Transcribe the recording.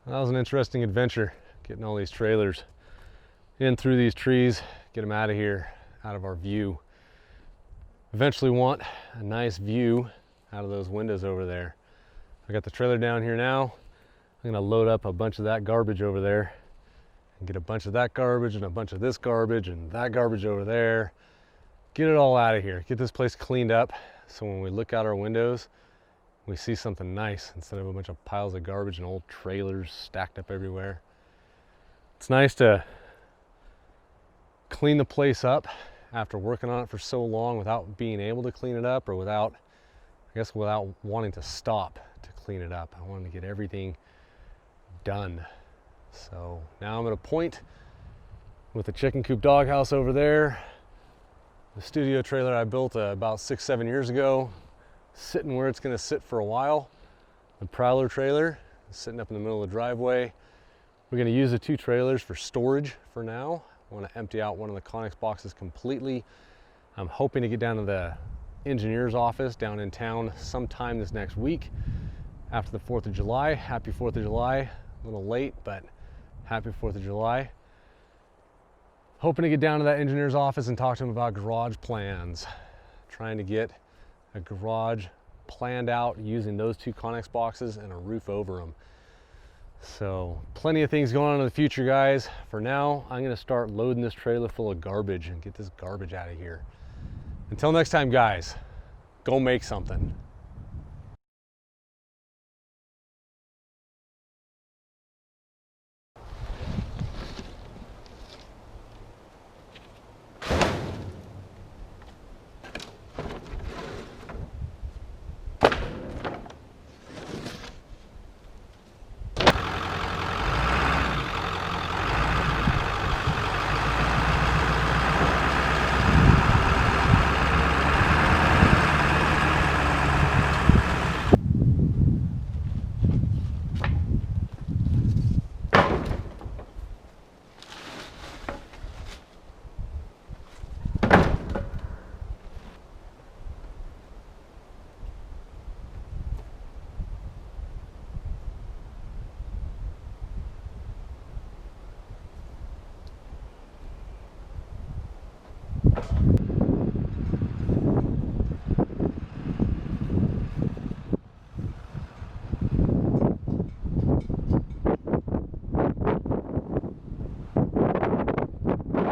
That was an interesting adventure, getting all these trailers in through these trees, get them out of here, out of our view. Eventually want a nice view out of those windows over there. I got the trailer down here now. I'm gonna load up a bunch of that garbage over there and get a bunch of that garbage and a bunch of this garbage and that garbage over there. Get it all out of here. Get this place cleaned up so when we look out our windows, we see something nice instead of a bunch of piles of garbage and old trailers stacked up everywhere. It's nice to clean the place up after working on it for so long without being able to clean it up, or without wanting to stop to clean it up. I wanted to get everything done. So now I'm at a point with the chicken coop doghouse over there, the studio trailer I built about 6-7 years ago, sitting where it's going to sit for a while. The prowler trailer is sitting up in the middle of the driveway. We're going to use the two trailers for storage for now. I want to empty out one of the Conex boxes completely. I'm hoping to get down to the engineer's office down in town sometime this next week after the 4th of July. Happy 4th of July. A little late, but happy 4th of July. Hoping to get down to that engineer's office and talk to him about garage plans. Trying to get a garage planned out using those two Conex boxes and a roof over them. So plenty of things going on in the future, guys. For now, I'm going to start loading this trailer full of garbage and get this garbage out of here. Until next time, guys, go make something.